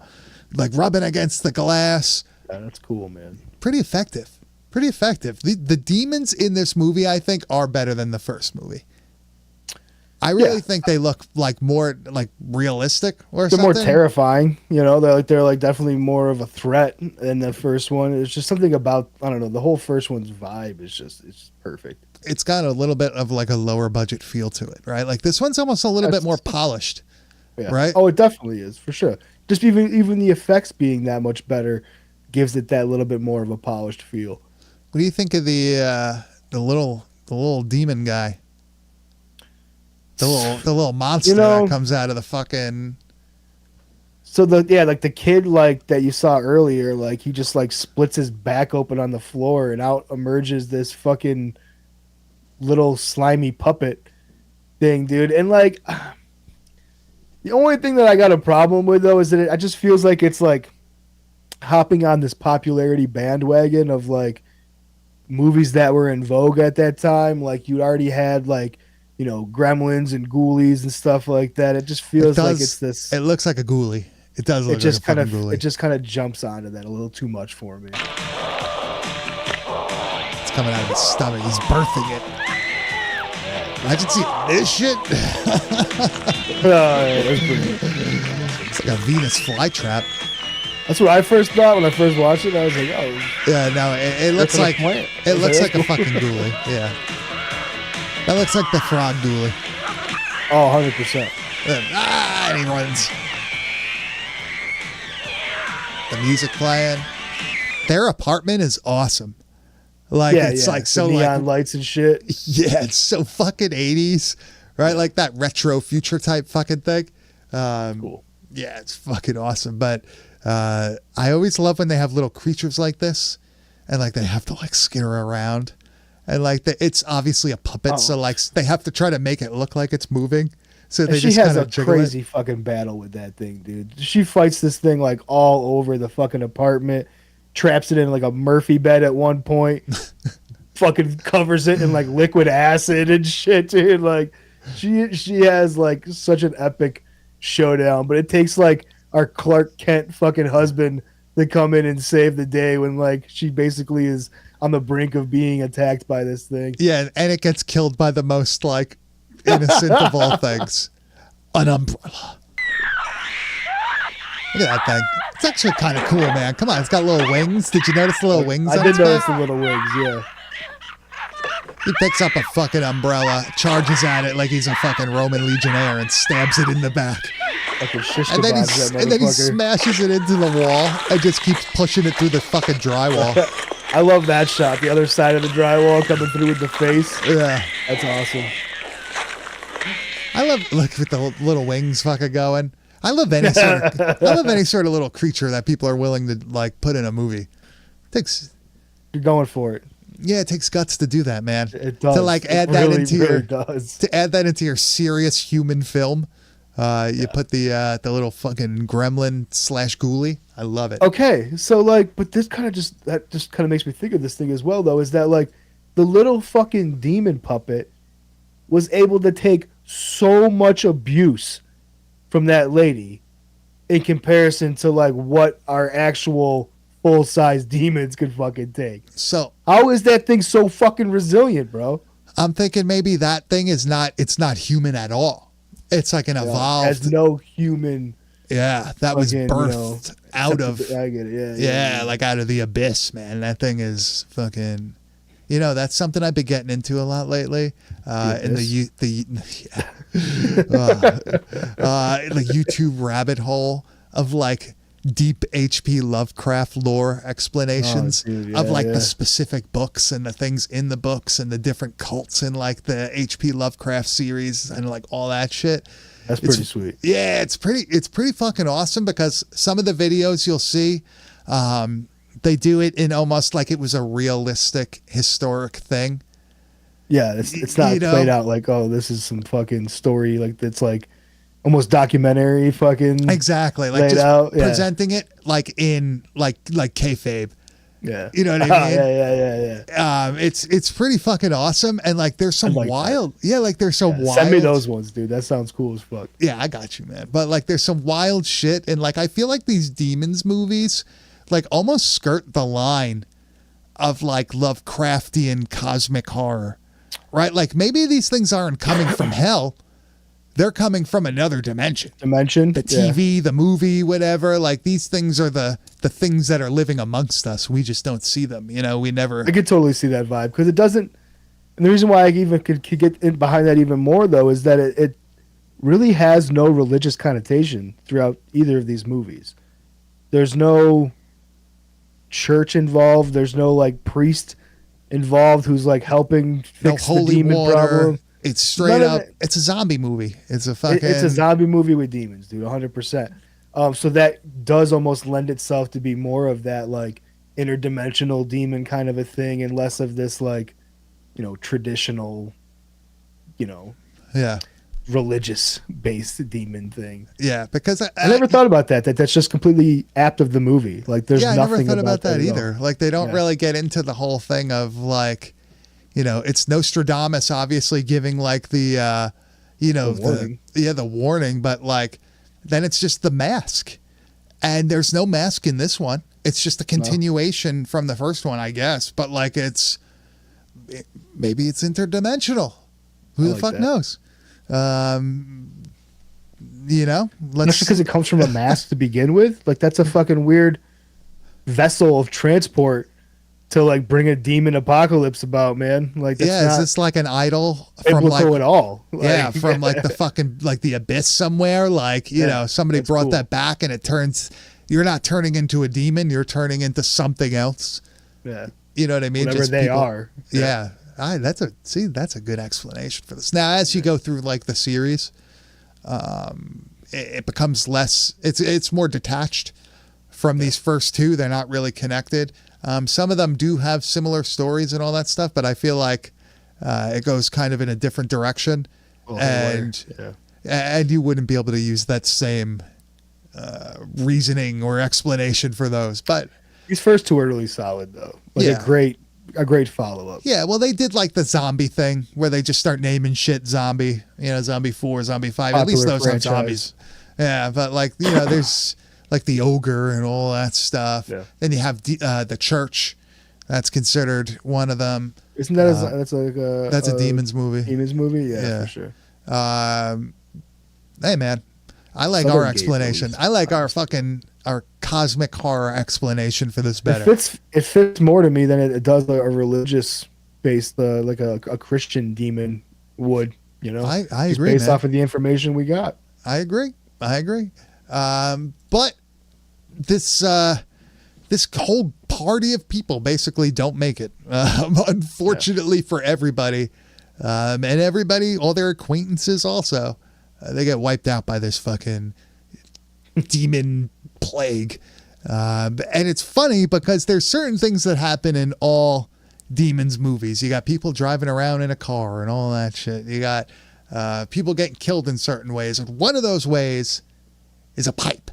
like rubbing against the glass. Yeah, that's cool, man. Pretty effective. Pretty effective. The demons in this movie, I think, are better than the first movie. I really think they look like more like realistic or they're something. more terrifying, you know. They're like definitely more of a threat than the first one. It's just something about, I don't know, the whole first one's vibe is just, it's perfect. It's got a little bit of like a lower budget feel to it, right? Like this one's almost a little bit more polished, right? Oh, it definitely is, for sure. Just even the effects being that much better gives it that little bit more of a polished feel. What do you think of the little demon guy? The little monster that comes out of the fucking. So like the kid like that you saw earlier, like he just like splits his back open on the floor and out emerges this fucking little slimy puppet thing, dude. And like the only thing that I got a problem with though is that it just feels like it's like hopping on this popularity bandwagon of like movies that were in vogue at that time. Like you already had like, you know, Gremlins and Ghoulies and stuff like that. It just feels like it's this. It looks like a ghoulie. It does look like a fucking ghoulie. It just kind of jumps onto that a little too much for me. It's coming out of his stomach. He's birthing it. Imagine seeing this shit. It's like a Venus flytrap. That's what I first thought when I first watched it. I was like, oh. Yeah, no, it looks like a fucking ghoulie. Yeah. That looks like the frog ghoulie. Oh, 100%. And he runs. The music playing. Their apartment is awesome. Like it's like so the neon like lights and shit. Yeah, it's so fucking 80s, right? Like that retro future type fucking thing. Cool. Yeah, it's fucking awesome. But I always love when they have little creatures like this, and like they have to like skitter around. And like it's obviously a puppet, so like they have to try to make it look like it's moving. So they just kind of jiggle it. She has a crazy fucking battle with that thing, dude. She fights this thing like all over the fucking apartment, traps it in like a Murphy bed at one point, fucking covers it in like liquid acid and shit, dude. Like she has like such an epic showdown, but it takes like our Clark Kent fucking husband to come in and save the day when like she basically is on the brink of being attacked by this thing. Yeah, and it gets killed by the most like innocent of all things, an umbrella. Look at that thing. It's actually kind of cool, man. Come on, it's got little wings. Did you notice the little wings? I did notice the little wings. Yeah. He picks up a fucking umbrella, charges at it like he's a fucking Roman legionnaire, and stabs it in the back. Fucking shish And then, kebabs that and then he motherfucker. smashes it into the wall and just keeps pushing it through the fucking drywall. I love that shot. The other side of the drywall coming through with the face. Yeah. That's awesome. I love look with the little wings fucking going. I love any sort of little creature that people are willing to like put in a movie. You're going for it. It takes guts to do that, man. It does. To like add It that really, into really your does. to add that into your serious human film. You put the little fucking gremlin / ghoulie. I love it. Okay, so like, but this kind of just makes me think of this thing as well, though, is that like the little fucking demon puppet was able to take so much abuse from that lady in comparison to like what our actual full size demons could fucking take. So How is that thing so fucking resilient, bro? I'm thinking maybe that thing is not human at all. It's like an evolved. Has no human. Yeah, that was fucking, birthed out of. I get it. Yeah, like out of the abyss, man. That thing is fucking. That's something I've been getting into a lot lately. In the YouTube rabbit hole of like deep HP Lovecraft lore explanations of like the specific books and the things in the books and the different cults in like the HP Lovecraft series and like all that shit. That's pretty sweet. Yeah, it's pretty fucking awesome because some of the videos you'll see, they do it in almost like it was a realistic historic thing. Yeah, it's not played out like, oh, this is some fucking story like that's like almost documentary fucking exactly like laid just out. Yeah. presenting it like in like kayfabe. Yeah, You know what I mean? Yeah. It's pretty fucking awesome and like there's some like wild there's some wild. Send me those ones, dude. That sounds cool as fuck. Yeah, I got you, man. But like there's some wild shit and like I feel like these demons movies like almost skirt the line of like Lovecraftian cosmic horror. Right? Like maybe these things aren't coming from hell. They're coming from another dimension. The TV, the movie, whatever. Like these things are the things that are living amongst us. We just don't see them. We never. I could totally see that vibe because it doesn't. And the reason why I even could get in behind that even more though is that it really has no religious connotation throughout either of these movies. There's no church involved. There's no like priest involved who's like helping fix the demon problem. It's straight up. It's a zombie movie. It's a fucking. It's a zombie movie with demons, dude. 100%. So that does almost lend itself to be more of that like interdimensional demon kind of a thing, and less of this like, traditional, religious based demon thing. Yeah, because I never thought about that. That's just completely apt of the movie. Like there's nothing. I never thought about that at either. all. Like they don't really get into the whole thing of like. It's Nostradamus obviously giving like the warning. The warning, but like then it's just the mask. And there's no mask in this one. It's just a continuation from the first one, I guess. But like maybe it's interdimensional. Who the fuck knows? Just because it comes from a mask to begin with, like that's a fucking weird vessel of transport to like bring a demon apocalypse about, man. Like that's is this like an idol from like at all? Like, from like the fucking like the abyss somewhere. Like somebody brought that back, and it turns. You're not turning into a demon. You're turning into something else. Yeah, you know what I mean. Whatever they are. Yeah, that's a good explanation for this. Now, as you go through like the series, it becomes less. It's more detached from these first two. They're not really connected. Some of them do have similar stories and all that stuff, but I feel like it goes kind of in a different direction, and you wouldn't be able to use that same reasoning or explanation for those. But these first two are really solid, though. Like a great follow up. Yeah, well, they did like the zombie thing where they just start naming shit zombie. Zombie 4, Zombie 5. Popular At least those franchise. aren't zombies. Yeah, but like there's. Like the ogre and all that stuff. Yeah. Then you have the church. That's considered one of them. Isn't that that's a demons movie? Demons movie, yeah, for sure. Hey man, I like our explanation. I like our cosmic horror explanation for this better. It fits more to me than it does a religious based like a Christian demon would. You know, I just agree, based man. off of the information we got. I agree. But this whole party of people basically don't make it. Unfortunately for everybody, and everybody, all their acquaintances also, they get wiped out by this fucking demon plague. And it's funny because there's certain things that happen in all demons movies. You got people driving around in a car and all that shit. You got people getting killed in certain ways. And one of those ways is a pipe.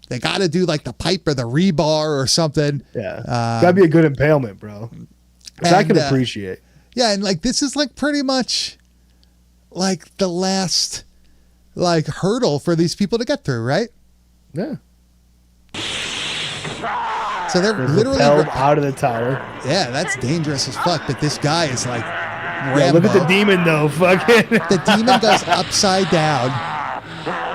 They got to do like the pipe or the rebar or something. Yeah. Gotta be a good impalement, bro. Which I can appreciate. Yeah. And like, this is like pretty much like the last like hurdle for these people to get through, right? Yeah. So they're literally repelled out of the tower. Yeah, that's dangerous as fuck. But this guy is like Rambo. Yeah, look at the demon though. Fucking. The demon goes upside down.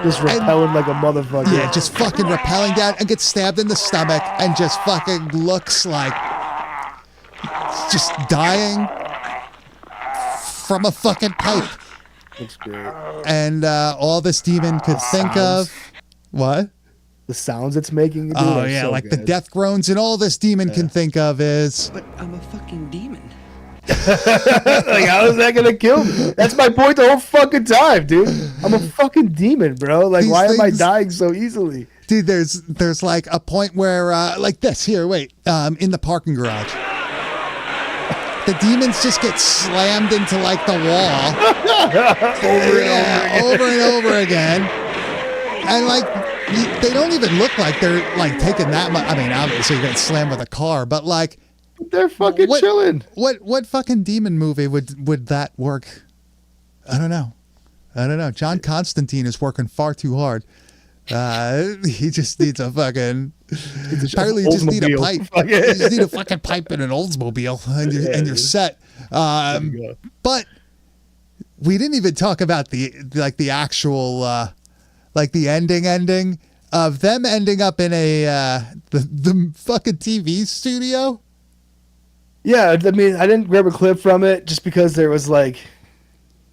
Just repelling like a motherfucker. Yeah, just fucking repelling down and gets stabbed in the stomach and just fucking looks like just dying from a fucking pipe. Looks great. And all this demon could think of. What? The sounds it's making. Dude, oh yeah, so like good. the death groans, and all this demon can think of is. But I'm a fucking demon. Like, how is that gonna kill me? That's my point the whole fucking time, dude. I'm a fucking demon, bro. Like, These why am I things- dying so easily? Dude, there's like a point where like this here. Wait, in the parking garage, the demons just get slammed into like the wall over and over again, and like. They don't even look like they're like taking that much. I mean, obviously you're getting slammed with a car, but like They're fucking chilling. What fucking demon movie would that work? I don't know. John Constantine is working far too hard. He just needs a fucking. Apparently, you just need a pipe. You just need a fucking pipe and an Oldsmobile, and you're set. But we didn't even talk about the actual. Like the ending of them ending up in the fucking TV studio. Yeah, I mean, I didn't grab a clip from it just because there was like,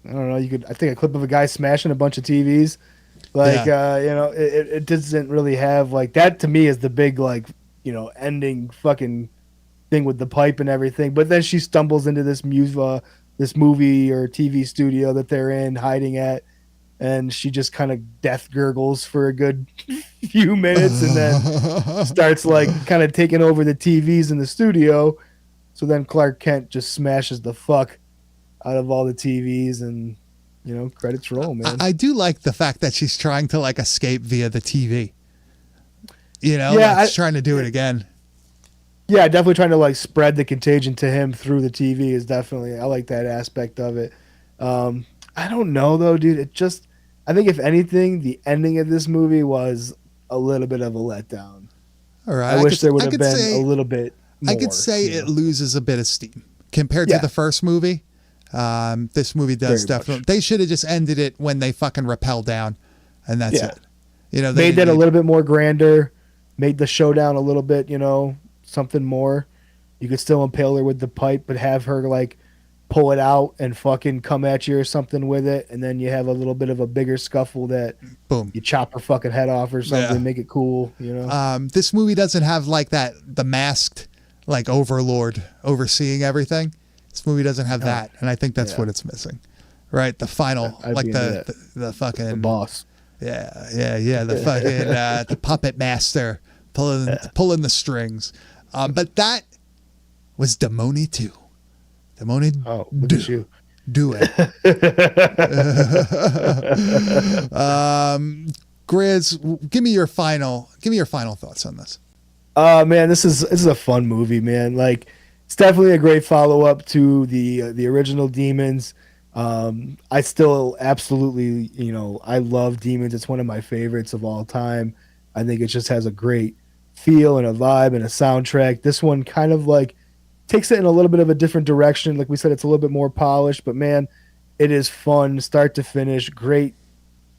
I don't know, I think a clip of a guy smashing a bunch of TVs. Like, you know, it doesn't really have like that to me is the big like, you know, ending fucking thing with the pipe and everything. But then she stumbles into this movie or TV studio that they're in hiding at. And she just kind of death gurgles for a good few minutes and then starts like kind of taking over the TVs in the studio. So then Clark Kent just smashes the fuck out of all the TVs and, you know, credits roll, man. I do like the fact that she's trying to like escape via the TV. You know, Yeah, like she's trying to do it again. Yeah, definitely trying to like spread the contagion to him through the TV is definitely, I like that aspect of it. I don't know though, dude. I think if anything, the ending of this movie was a little bit of a letdown. All right. I wish there would have been a little bit more. I could say it loses a bit of steam compared to the first movie. This movie does Very definitely. much. They should have just ended it when they fucking rappel down, and that's it. You know, made that a little bit more grander, made the showdown a little bit, you know, something more. You could still impale her with the pipe, but have her like pull it out and fucking come at you or something with it, and then you have a little bit of a bigger scuffle that boom, you chop her fucking head off or something, Yeah. make it cool, you know. This movie doesn't have like the masked like overlord overseeing everything. This movie doesn't have that, and I think that's what it's missing. Right, the final, I'd like be into the fucking the boss. Yeah, the fucking the puppet master pulling the strings. But that was Demoni 2. Demoni. Oh, look at you. Do it. Grizz, give me your final thoughts on this. Man, this is a fun movie, man. Like, it's definitely a great follow up to the original Demons. I still absolutely, you know, I love Demons. It's one of my favorites of all time. I think it just has a great feel and a vibe and a soundtrack. This one kind of like takes it in a little bit of a different direction. Like we said, it's a little bit more polished, but man, it is fun start to finish. Great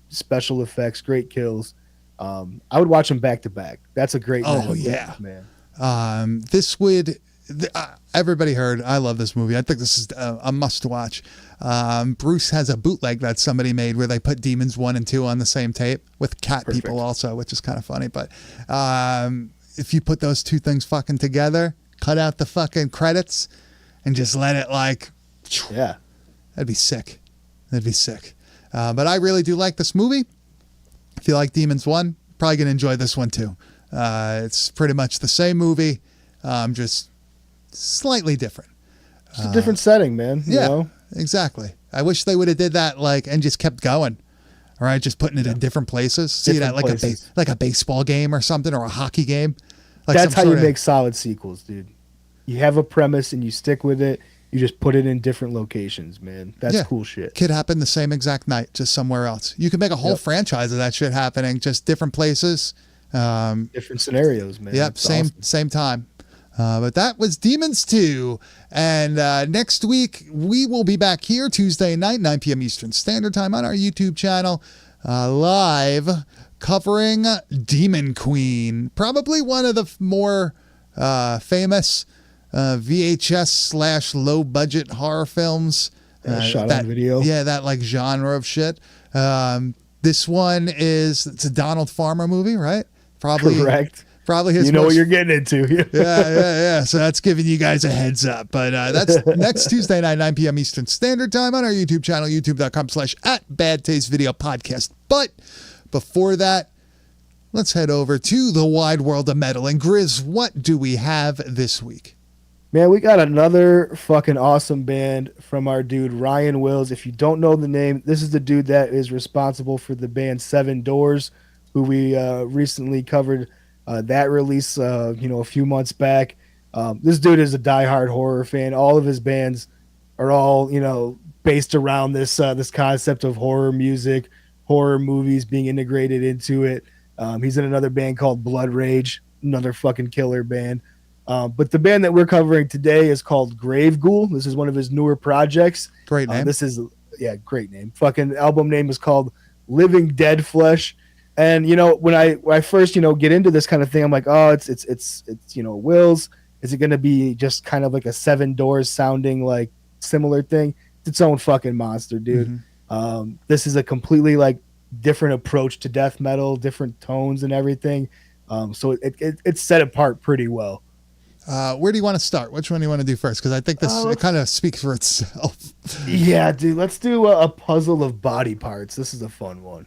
special effects, great kills. I would watch them back to back. That's a great Oh, lineup, yeah. man. This would everybody heard. I love this movie. I think this is a must watch. Bruce has a bootleg that somebody made where they put Demons 1 and 2 on the same tape with cat Perfect. people also, which is kind of funny. But if you put those two things fucking together, cut out the fucking credits, and just let it like, Yeah. that'd be sick. That'd be sick. But I really do like this movie. If you like Demons 1, probably going to enjoy this one too. It's pretty much the same movie, just slightly different. It's a different setting, man. You know? Exactly. I wish they would have did that and just kept going. All right, just putting it in different places. See Different that places. like a baseball game or something, or a hockey game. Like That's some how you sort of- make solid sequels, dude. You have a premise and you stick with it. You just put it in different locations, man. That's cool shit. Could happen the same exact night, just somewhere else. You could make a whole franchise of that shit happening, just different places. Different scenarios, man. Yep, It's same awesome. same time. But that was Demons 2. And next week, we will be back here Tuesday night, 9 p.m. Eastern Standard Time on our YouTube channel, live covering Demon Queen. Probably one of the more famous VHS / low budget horror films. Shot on video. Yeah, that like genre of shit. This one it's a Donald Farmer movie, right? Probably Correct. Probably his You know most what you're getting into. yeah. So that's giving you guys a heads up. But that's next Tuesday night, 9 p.m. Eastern Standard Time on our YouTube channel, youtube.com/@BadTasteVideoPodcast. But before that, let's head over to the wide world of metal. And Grizz, what do we have this week? Man, we got another fucking awesome band from our dude Ryan Wills. If you don't know the name, this is the dude that is responsible for the band Seven Doors, who we recently covered that release a few months back. This dude is a diehard horror fan. All of his bands are all based around this concept of horror music, horror movies being integrated into it. He's in another band called Blood Rage, another fucking killer band. But the band that we're covering today is called Grave Ghoul. This is one of his newer projects. Great name. This is great name. Fucking album name is called Living Dead Flesh. And when I first get into this kind of thing, I'm like, oh, it's Wills. Is it going to be just kind of like a Seven Doors sounding like similar thing? It's its own fucking monster, dude. Mm-hmm. This is a completely like different approach to death metal, different tones and everything. So it's set apart pretty well. Where do you want to start? Which one do you want to do first? Because I think this it kind of speaks for itself. Yeah, dude. Let's do a puzzle of body parts. This is a fun one.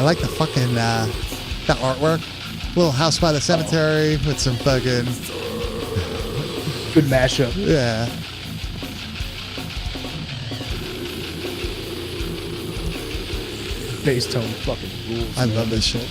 I like the fucking the artwork. Little house by the cemetery with some fucking Good mashup. yeah. Bass tone fucking rules. I man. love this shit.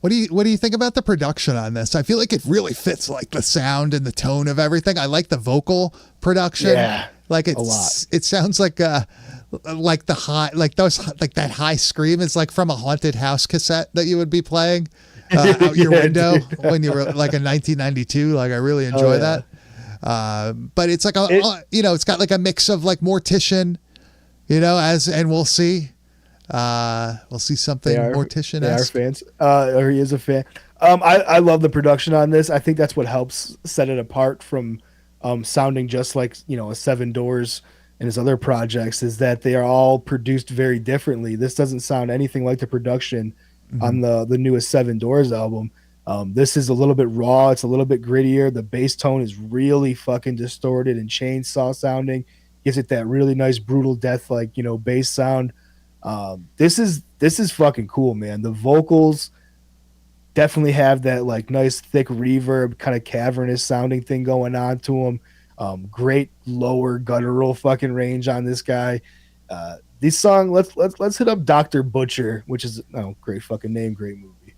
What do you think about the production on this? I feel like it really fits like the sound and the tone of everything. I like the vocal production. Yeah, like a lot. It sounds like the high, like that high scream is like from a haunted house cassette that you would be playing out your Yeah, window dude. when you were like in 1992. Like I really enjoy yeah. that. But it's like it's got like a mix of like Mortician, and we'll see. We'll see something They are Mortician-esque. fans. Or he is a fan. I love the production on this. I think that's what helps set it apart from sounding just like a Seven Doors and his other projects, is that they are all produced very differently. This doesn't sound anything like the production on the newest Seven Doors album. This is a little bit raw. It's a little bit grittier. The bass tone is really fucking distorted and chainsaw sounding. Gives it that really nice brutal death bass sound. This is fucking cool, man. The vocals definitely have that like nice thick reverb, kind of cavernous sounding thing going on to them. Great lower guttural fucking range on this guy. This song, let's hit up Dr. Butcher, which is great fucking name, great movie.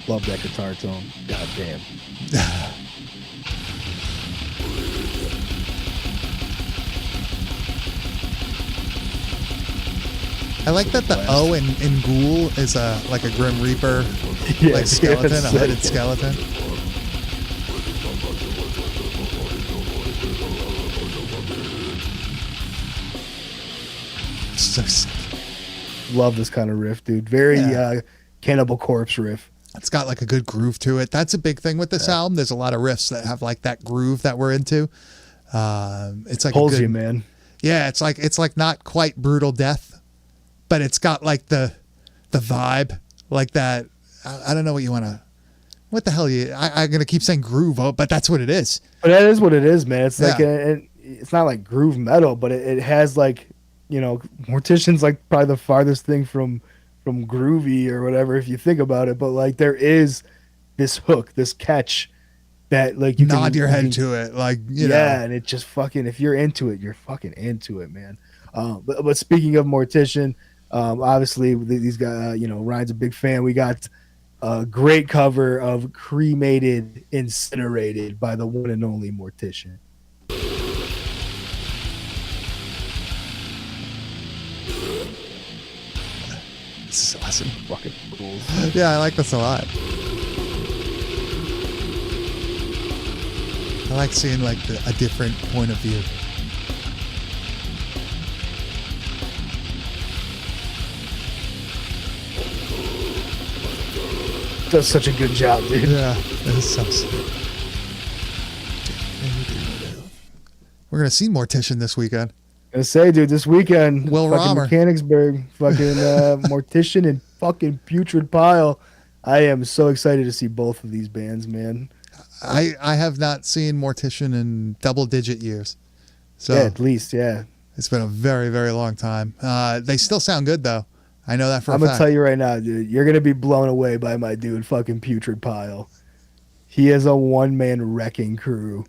Love that guitar tone. God damn. I like that the O in Ghoul is like a Grim Reaper like skeleton, a hooded skeleton. So sick. Love this kind of riff, dude. Very Yeah. Cannibal Corpse riff. It's got like a good groove to it. That's a big thing with this album. There's a lot of riffs that have like that groove that we're into. It's like Pulls a good, you, man. Yeah, it's like not quite brutal death, but it's got like the vibe like that. I don't know what you want to. What the hell I'm gonna keep saying groove, but that's what it is. But that is what it is, man. It's like Yeah. it's not like groove metal, but it has like, you know, Mortician's like probably the farthest thing from groovy or whatever if you think about it. But like there is this hook, this catch that like you Nod can, your head to it, like you know. and it just fucking, if you're into it, you're fucking into it, man. But speaking of Mortician, obviously these guys, you know, Ryan's a big fan. We got a great cover of Cremated Incinerated by the one and only Mortician. This is awesome. Fucking rules. Yeah, I like this a lot. I like seeing like a different point of view. Does such a good job, dude. Yeah, that is so sick. We're gonna see Mortician this weekend. Gonna say, dude, this weekend, Will fucking Romer. Mechanicsburg, fucking Mortician and fucking Putrid Pile. I am so excited to see both of these bands, man. I have not seen Mortician in double-digit years, so Yeah, at least, yeah. it's been a very, very long time. They still sound good though. I know that for I'm a gonna fact. tell you right now, dude, you're gonna be blown away by my dude, fucking Putrid Pile. He is a one-man wrecking crew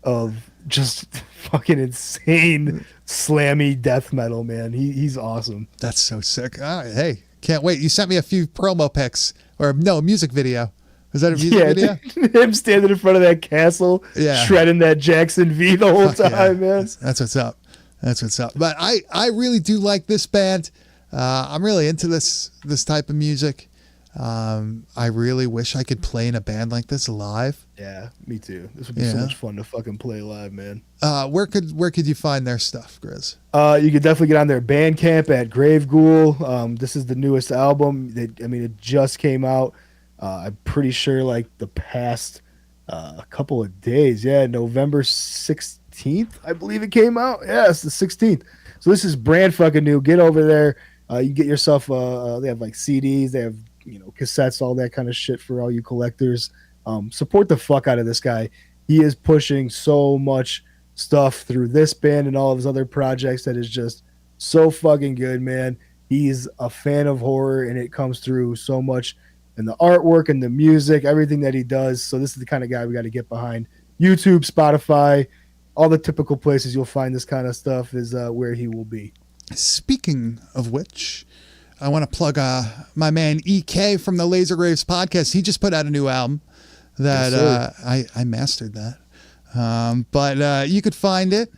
of just fucking insane slammy death metal, man. He's awesome. That's so sick. All right, hey, can't wait. You sent me a few promo pics, or no, a music video. Was that a music video? Him standing in front of that castle, Yeah. shredding that Jackson V the whole Fuck time, yeah. man. That's what's up. That's what's up. But I really do like this band. I'm really into this type of music. I really wish I could play in a band like this live. Yeah, me too. This would be so Yeah. much fun to fucking play live, man. Where could you find their stuff, Grizz? You could definitely get on their Bandcamp at Grave Ghoul. This is the newest album. It just came out. I'm pretty sure like the past a couple of days. Yeah, November 16th, I believe it came out. Yeah, it's the 16th. So this is brand fucking new. Get over there. You get yourself. They have like CDs. They have, you know, cassettes, all that kind of shit for all you collectors. Support the fuck out of this guy. He is pushing so much stuff through this band and all of his other projects that is just so fucking good, man. He's a fan of horror, and it comes through so much in the artwork and the music, everything that he does. So this is the kind of guy we got to get behind. YouTube, Spotify, all the typical places you'll find this kind of stuff is where he will be. Speaking of which, I want to plug my man EK from the Laser Graves podcast. He just put out a new album that I mastered that. But you could find it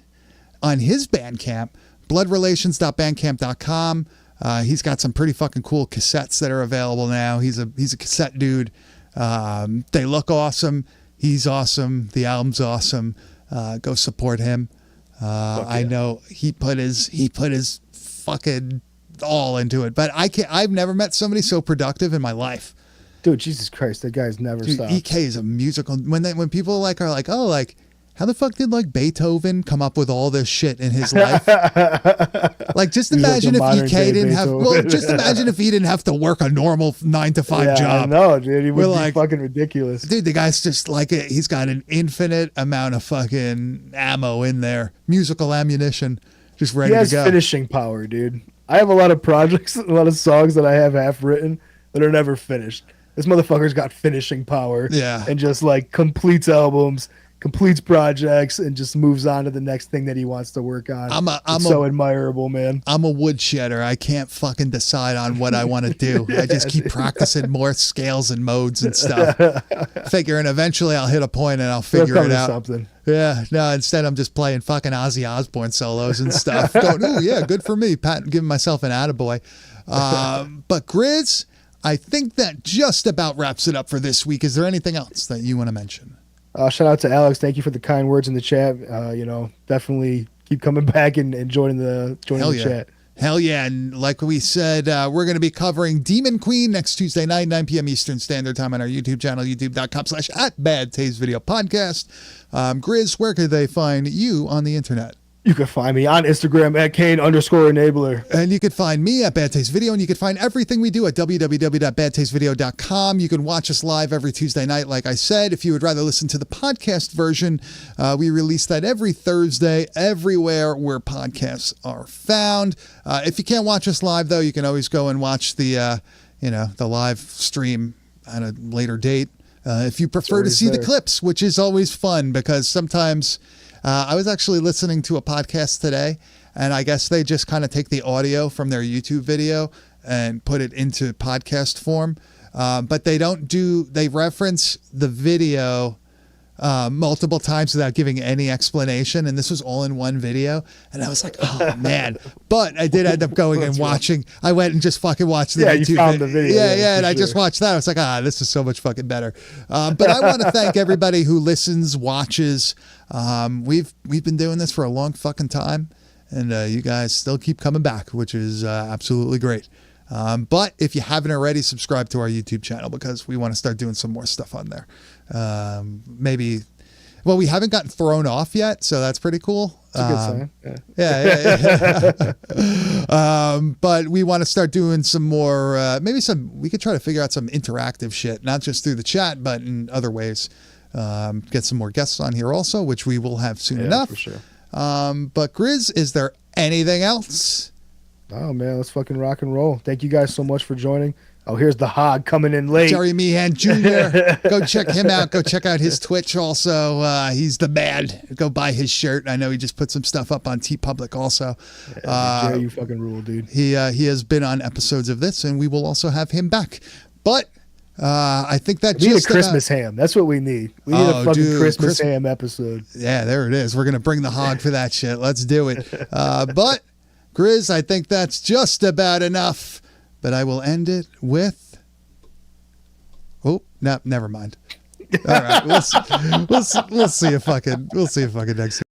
on his Bandcamp, bloodrelations.bandcamp.com. He's got some pretty fucking cool cassettes that are available now. He's a cassette dude. They look awesome. He's awesome. The album's awesome. Go support him. I know he put his fucking all into it. But I've never met somebody so productive in my life. Dude, Jesus Christ, that guy's never Dude, stopped. EK is a musical. When people like are like, oh, like, how the fuck did like Beethoven come up with all this shit in his life? Like, just He's like imagine the if modern EK day didn't have. Well, Beethoven. just imagine if he didn't have to work a normal 9-to-5 Yeah, I job. know, dude. He would We're be like- fucking ridiculous. Dude, the guy's just like it. He's got an infinite amount of fucking ammo in there, musical ammunition, just ready He has to go. finishing power, dude. I have a lot of projects, a lot of songs that I have half written that are never finished. This motherfucker's got finishing power. Yeah. And just like completes albums, completes projects, and just moves on to the next thing that he wants to work on. It's so admirable, man. I'm a woodshedder. I can't fucking decide on what I want to do. I just keep practicing more scales and modes and stuff. Figuring eventually I'll hit a point and I'll figure He'll come it to out. something. Yeah, no, instead I'm just playing fucking Ozzy Osbourne solos and stuff. Going, ooh, yeah, good for me. Giving myself an attaboy. But Grizz, I think that just about wraps it up for this week. Is there anything else that you want to mention? Shout out to Alex. Thank you for the kind words in the chat. Definitely keep coming back and joining the Hell yeah. chat. Hell yeah. And like we said, we're going to be covering Demon Queen next Tuesday night, 9 p.m. Eastern Standard Time on our YouTube channel, youtube.com/@badtastvideopodcast. Grizz, where could they find you on the internet? You can find me on Instagram at Kane_enabler. And you can find me at Bad Taste Video, and you can find everything we do at www.badtastevideo.com. You can watch us live every Tuesday night, like I said. If you would rather listen to the podcast version, we release that every Thursday, everywhere where podcasts are found. If you can't watch us live, though, you can always go and watch the live stream at a later date. If you prefer to see the clips, which is always fun, because sometimes... I was actually listening to a podcast today, and I guess they just kind of take the audio from their YouTube video and put it into podcast form. But they reference the video multiple times without giving any explanation. And this was all in one video. And I was like, oh, man. But I did end up going and watching. I went and just fucking watched the YouTube you found the video. Yeah. And I just watched that. I was like, this is so much fucking better. But I want to thank everybody who listens, watches. We've been doing this for a long fucking time. And you guys still keep coming back, which is absolutely great. But if you haven't already, subscribe to our YouTube channel, because we want to start doing some more stuff on there. We haven't gotten thrown off yet, so that's pretty cool. It's a good sign. Yeah. But we want to start doing some more, we could try to figure out some interactive shit, not just through the chat, but in other ways. Get some more guests on here also, which we will have soon enough. For sure. But Grizz, is there anything else? Oh, man, let's fucking rock and roll. Thank you guys so much for joining. Oh, here's the Hog coming in late. Jerry Meehan Jr. Go check him out. Go check out his Twitch also. He's the man. Go buy his shirt. I know he just put some stuff up on TeePublic also. Jerry, you fucking rule, dude. He has been on episodes of this, and we will also have him back. But I think that we need a Christmas ham. That's what we need. We need a fucking Christmas ham episode. Yeah, there it is. We're going to bring the Hog for that shit. Let's do it. But, Grizz, I think that's just about enough. But I will end it with... Oh, no, never mind. All right, we'll see you fucking next time.